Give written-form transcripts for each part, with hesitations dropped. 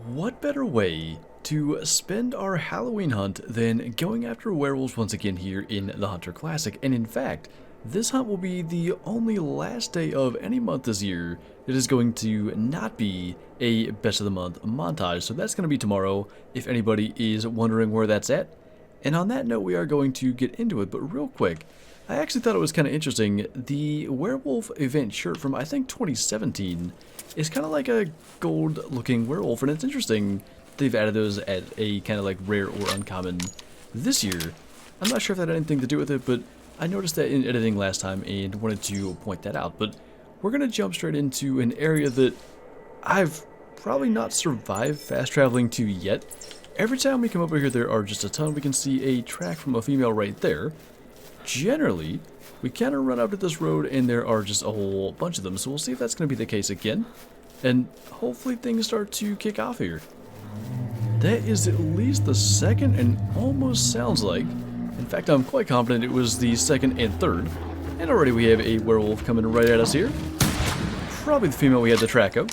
What better way to spend our Halloween hunt than going after werewolves once again here in the Hunter Classic? And in fact, this hunt will be the only last day of any month this year that is going to not be a best of the month montage. So that's going to be tomorrow, if anybody is wondering where that's at. And on that note, we are going to get into it, but real quick, I actually thought it was kind of interesting. The werewolf event shirt from, I think, 2017 is kind of like a gold-looking werewolf, and it's interesting they've added those at a kind of like rare or uncommon this year. I'm not sure if that had anything to do with it, but I noticed that in editing last time and wanted to point that out. But we're going to jump straight into an area that I've probably not survived fast traveling to yet. Every time we come over here, there are just a ton. We can see a track from a female right there. Generally, we kind of run up to this road and there are just a whole bunch of them, so we'll see if that's going to be the case again, and hopefully things start to kick off here. That is at least the second, and almost sounds like, in fact I'm quite confident it was the second and third, and already we have a werewolf coming right at us here. Probably the female we had the track of,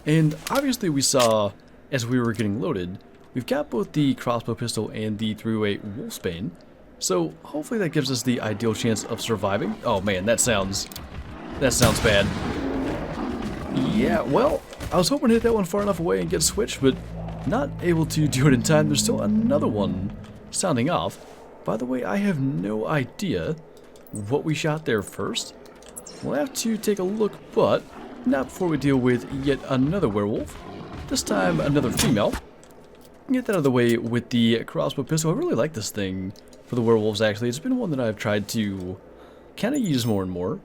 and obviously we saw, as we were getting loaded, we've got both the crossbow pistol and the 308 wolfsbane. So hopefully that gives us the ideal chance of surviving. Oh man, that sounds bad. Yeah, well, I was hoping to hit that one far enough away and get switched, but not able to do it in time. There's still another one sounding off. By the way, I have no idea what we shot there first. We'll have to take a look, but not before we deal with yet another werewolf. This time another female. Get that out of the way with the crossbow pistol. I really like this thing. For the werewolves, actually, it's been one that I've tried to kind of use more and more.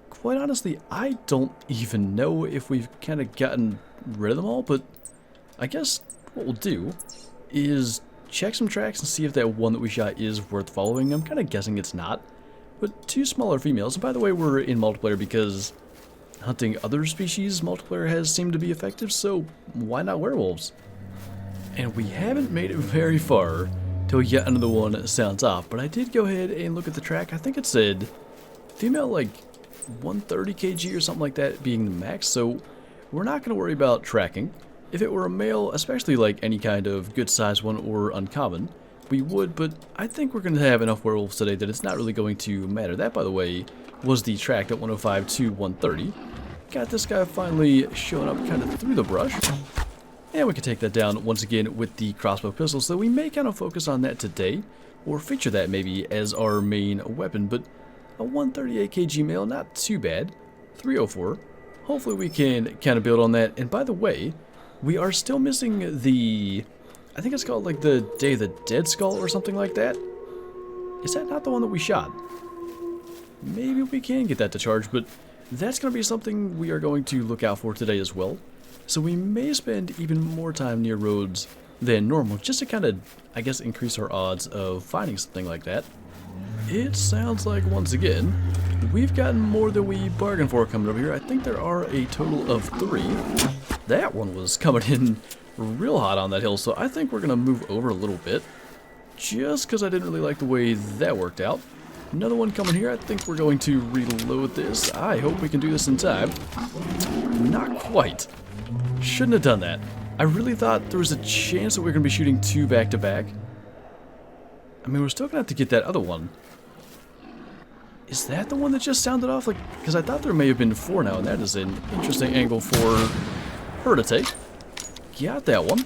Quite honestly, I don't even know if we've kind of gotten rid of them all, but I guess what we'll do is check some tracks and see if that one that we shot is worth following. I'm kind of guessing it's not, but two smaller females. And by the way, we're in multiplayer because hunting other species multiplayer has seemed to be effective, so why not werewolves? And we haven't made it very far till yet another one sounds off, but I did go ahead and look at the track. I think it said female like 130 kg or something like that being the max, so we're not going to worry about tracking. If it were a male, especially like any kind of good sized one or uncommon, we would, but I think we're going to have enough werewolves today that it's not really going to matter. That, by the way, was the track at 105 to 130. Got this guy finally showing up kind of through the brush. And we can take that down once again with the crossbow pistol, so we may kind of focus on that today, or feature that maybe as our main weapon, but a 138 kg male, not too bad. 304. Hopefully we can kind of build on that. And by the way, we are still missing the, I think it's called like the Day of the Dead skull or something like that. Is that not the one that we shot? Maybe we can get that to charge, but that's going to be something we are going to look out for today as well. So we may spend even more time near roads than normal, just to kind of, I guess, increase our odds of finding something like that. It sounds like, once again, we've gotten more than we bargained for coming over here. I think there are a total of 3. That one was coming in real hot on that hill, so I think we're going to move over a little bit, just because I didn't really like the way that worked out. Another one coming here. I think we're going to reload this. I hope we can do this in time. Not quite. Shouldn't have done that. I really thought there was a chance that we were going to be shooting 2 back-to-back. I mean, we're still going to have to get that other one. Is that the one that just sounded off? Like, because I thought there may have been 4 now, and that is an interesting angle for her to take. Got that one.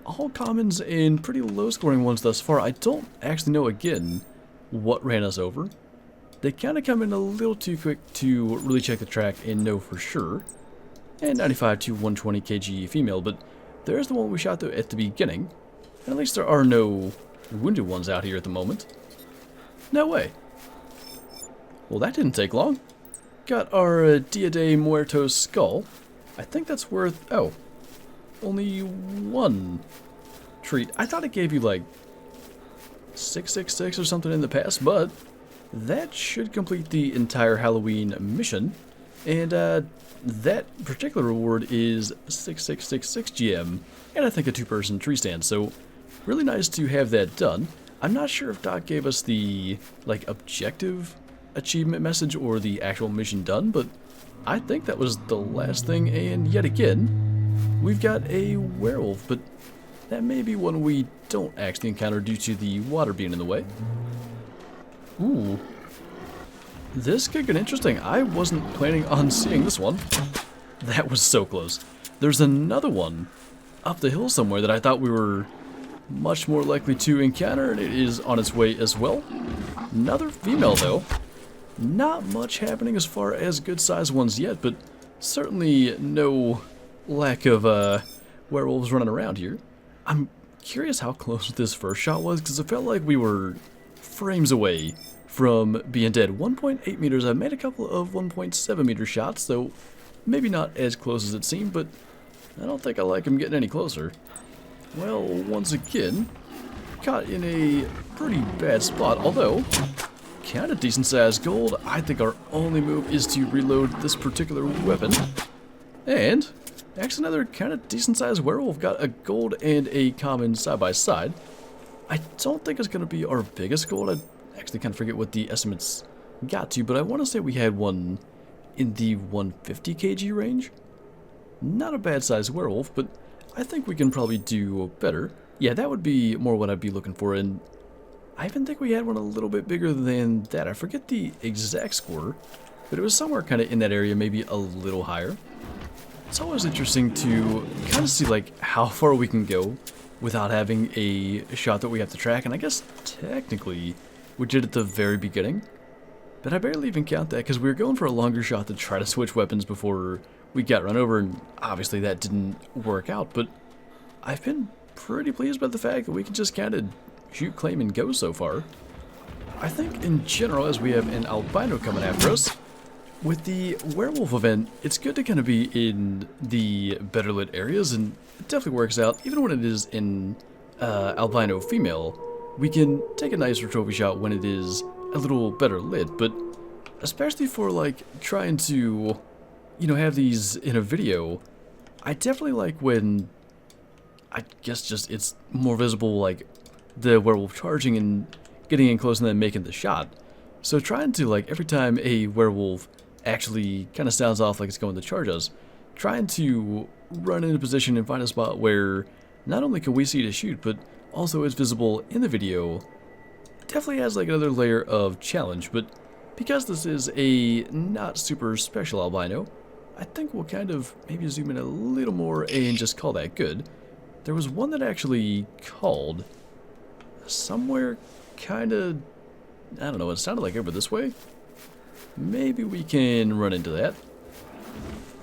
All commons and pretty low-scoring ones thus far. I don't actually know, again, what ran us over. They kind of come in a little too quick to really check the track and know for sure. And 95 to 120 kg female, but there's the one we shot at the beginning. And at least there are no wounded ones out here at the moment. No way. Well, that didn't take long. Got our Dia de Muertos skull. I think that's worth, oh, only 1 treat. I thought it gave you like 666 or something in the past, but that should complete the entire Halloween mission. And that particular reward is 6666 GM, and I think a 2-person tree stand, so really nice to have that done. I'm not sure if Doc gave us the, like, objective achievement message or the actual mission done, but I think that was the last thing, and yet again, we've got a werewolf, but that may be one we don't actually encounter due to the water being in the way. Ooh. This could get interesting. I wasn't planning on seeing this one. That was so close. There's another one up the hill somewhere that I thought we were much more likely to encounter, and it is on its way as well. Another female, though. Not much happening as far as good-sized ones yet, but certainly no lack of werewolves running around here. I'm curious how close this first shot was, because it felt like we were frames away from being dead. 1.8 meters. I made a couple of 1.7 meter shots, though maybe not as close as it seemed, but I don't think I like him getting any closer. Well, once again, caught in a pretty bad spot, although kind of decent sized gold. I think our only move is to reload this particular weapon. And actually another kind of decent sized werewolf got a gold and a common side by side. I don't think it's going to be our biggest gold. I actually kind of forget what the estimates got to, but I want to say we had one in the 150 kg range. Not a bad sized werewolf, but I think we can probably do better. Yeah, that would be more what I'd be looking for, and I even think we had one a little bit bigger than that. I forget the exact score, but it was somewhere kind of in that area, maybe a little higher. It's always interesting to kind of see like how far we can go without having a shot that we have to track, and I guess technically we did at the very beginning, but I barely even count that because we were going for a longer shot to try to switch weapons before we got run over, and obviously that didn't work out, but I've been pretty pleased by the fact that we can just kind of shoot, claim, and go so far. I think in general, as we have an albino coming after us, with the werewolf event, it's good to kind of be in the better lit areas, and it definitely works out. Even when it is in albino female, we can take a nicer trophy shot when it is a little better lit, but especially for like trying to, you know, have these in a video, I definitely like when, I guess just it's more visible, like the werewolf charging and getting in close and then making the shot. So trying to, like, every time a werewolf actually kind of sounds off like it's going to charge us, trying to run in a position and find a spot where not only can we see to shoot, but also is visible in the video, definitely has like another layer of challenge. But because this is a not super special albino, I think we'll kind of maybe zoom in a little more and just call that good. There was one that actually called somewhere kind of, I don't know, it sounded like over this way. Maybe we can run into that.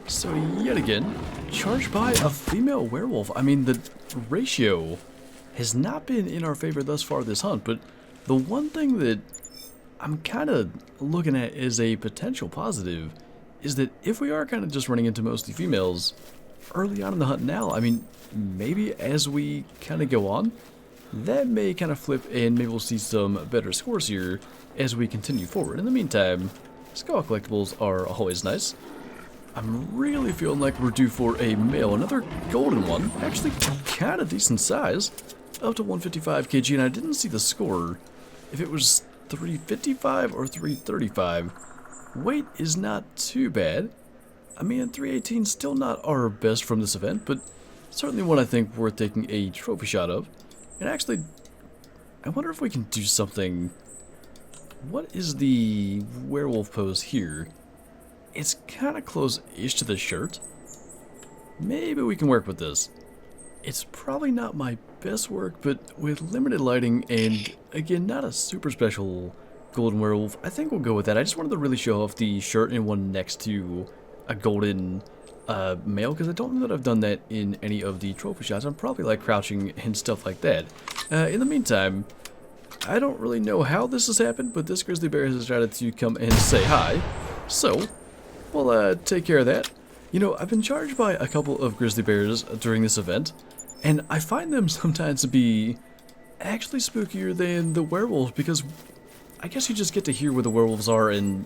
So yet again, charged by a female werewolf. I mean, the ratio has not been in our favor thus far this hunt, but the one thing that I'm kind of looking at as a potential positive is that if we are kind of just running into mostly females early on in the hunt now, I mean, maybe as we kind of go on, that may kind of flip and maybe we'll see some better scores here as we continue forward. In the meantime, skull collectibles are always nice. I'm really feeling like we're due for a male, another golden one, actually kind of decent size, up to 155 kg, and I didn't see the score, if it was 355 or 335. Weight is not too bad. I mean, 318 still not our best from this event, but certainly one I think worth taking a trophy shot of. And actually, I wonder if we can do something. What is the werewolf pose here? It's kind of close-ish to the shirt. Maybe we can work with this. It's probably not my best work, but with limited lighting and, again, not a super special golden werewolf, I think we'll go with that. I just wanted to really show off the shirt and one next to a golden male, because I don't know that I've done that in any of the trophy shots. I'm probably like crouching and stuff like that. In the meantime, I don't really know how this has happened, but this grizzly bear has decided to come and say hi. So, we'll take care of that. You know, I've been charged by a couple of grizzly bears during this event, and I find them sometimes to be actually spookier than the werewolves, because I guess you just get to hear where the werewolves are, and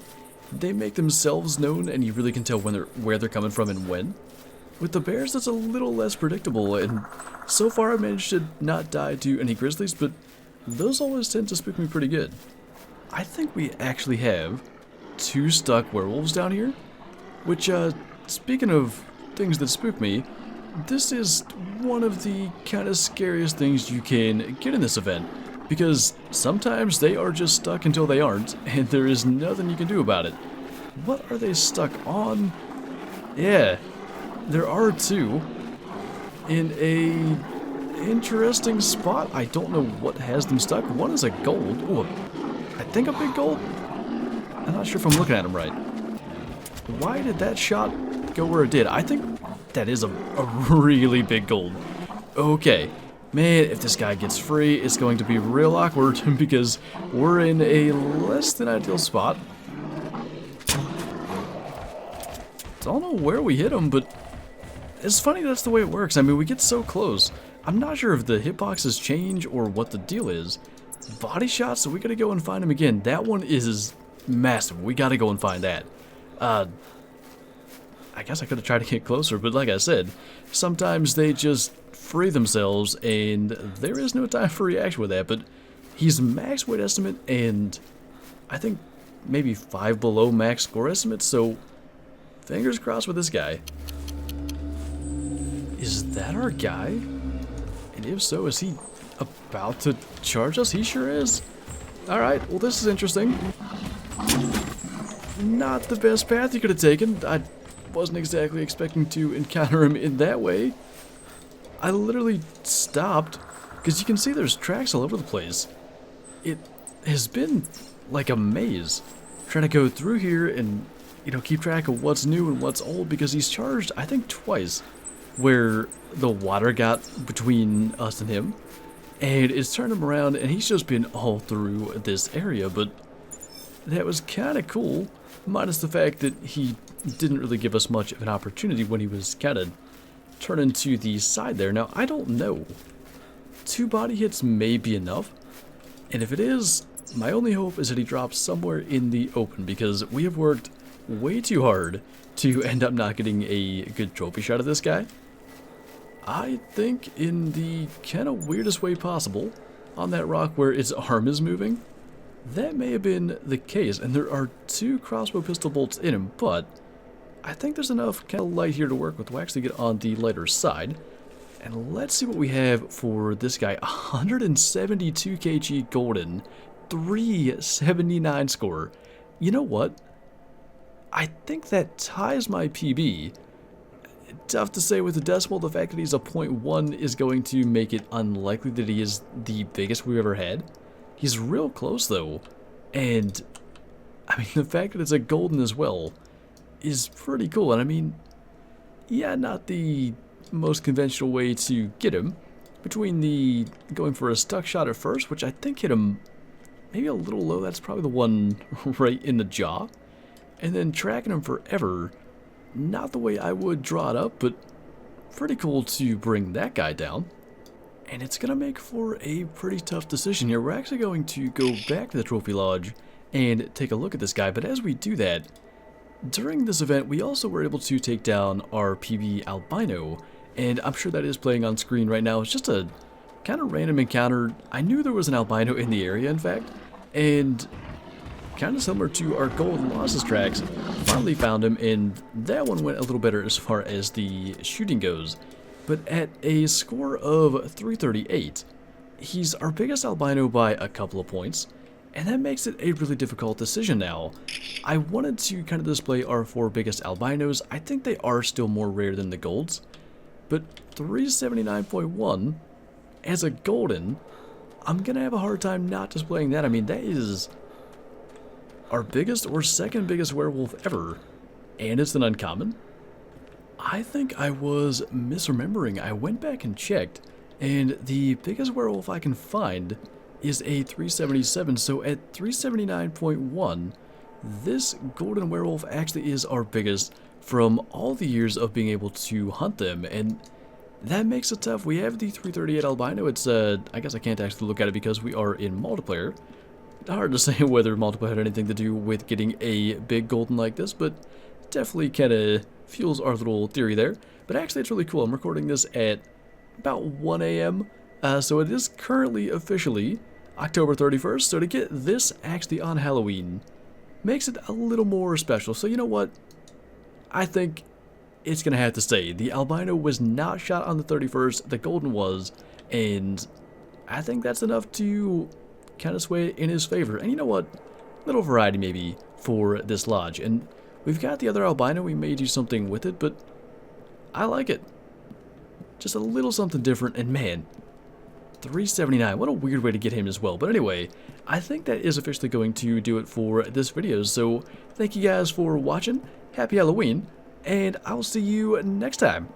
they make themselves known, and you really can tell where they're coming from and when. With the bears, that's a little less predictable, and so far I've managed to not die to any grizzlies, but those always tend to spook me pretty good. I think we actually have 2 stuck werewolves down here, which, speaking of things that spook me, this is one of the kind of scariest things you can get in this event, because sometimes they are just stuck until they aren't, and there is nothing you can do about it. What are they stuck on? Yeah, there are two in a interesting spot. I don't know what has them stuck. One is a gold. Ooh, I think a big gold? I'm not sure if I'm looking at him right. Why did that shot go where it did? I think that is a really big gold. Okay. Man, if this guy gets free, it's going to be real awkward because we're in a less than ideal spot. Don't know where we hit him, but it's funny that's the way it works. I mean, we get so close. I'm not sure if the hitboxes change or what the deal is. Body shots, so we gotta go and find him again. That one is massive. We gotta go and find that. I guess I could have tried to get closer, but like I said, sometimes they just free themselves, and there is no time for reaction with that. But he's max weight estimate, and I think maybe 5 below max score estimate, so fingers crossed with this guy. Is that our guy? And if so, is he about to charge us? He sure is. Alright, well this is interesting. Not the best path you could have taken. I wasn't exactly expecting to encounter him in that way. I literally stopped because you can see there's tracks all over the place. It has been like a maze trying to go through here and, you know, keep track of what's new and what's old, because he's charged, I think, twice where the water got between us and him, and it's turned him around, and he's just been all through this area. But that was kind of cool, minus the fact that he didn't really give us much of an opportunity when he was kind of turning to the side there. Now, I don't know. 2 body hits may be enough, and if it is, my only hope is that he drops somewhere in the open, because we have worked way too hard to end up not getting a good trophy shot of this guy. I think in the kind of weirdest way possible, on that rock where its arm is moving, that may have been the case, and there are 2 crossbow pistol bolts in him, but I think there's enough kind of light here to work with. We'll actually get on the lighter side, and let's see what we have for this guy. 172 kg golden, 379 score. You know what? I think that ties my PB. Tough to say with the decimal. The fact that he's a 0.1 is going to make it unlikely that he is the biggest we've ever had. He's real close though, and I mean the fact that it's a golden as well is pretty cool. And I mean, yeah, not the most conventional way to get him, between the going for a stuck shot at first, which I think hit him maybe a little low. That's probably the one right in the jaw, and then tracking him forever. Not the way I would draw it up, but pretty cool to bring that guy down. And it's going to make for a pretty tough decision here. We're actually going to go back to the Trophy Lodge and take a look at this guy. But as we do that, during this event, we also were able to take down our PB albino. And I'm sure that is playing on screen right now. It's just a kind of random encounter. I knew there was an albino in the area, in fact. And kind of similar to our gold losses tracks, finally found him, and that one went a little better as far as the shooting goes. But at a score of 338, he's our biggest albino by a couple of points, and that makes it a really difficult decision now. I wanted to kind of display our 4 biggest albinos. I think they are still more rare than the golds, but 379.1 as a golden, I'm gonna have a hard time not displaying that. I mean, that is our biggest or second biggest werewolf ever, and it's an uncommon. I think I was misremembering. I went back and checked, and the biggest werewolf I can find is a 377, so at 379.1, this golden werewolf actually is our biggest from all the years of being able to hunt them, and that makes it tough. We have the 338 albino. It's I guess I can't actually look at it because we are in multiplayer. Hard to say whether multiplayer had anything to do with getting a big golden like this, but definitely kind of fuels our little theory there. But actually it's really cool. I'm recording this at about 1 a.m. So it is currently officially October 31st, so to get this actually on Halloween makes it a little more special. So you know what? I think it's going to have to stay. The albino was not shot on the 31st, the golden was, and I think that's enough to kind of sway in his favor. And you know what? Little variety maybe for this lodge. And we've got the other albino, we may do something with it, but I like it. Just a little something different, and man, 379, what a weird way to get him as well. But anyway, I think that is officially going to do it for this video. So thank you guys for watching, happy Halloween, and I'll see you next time.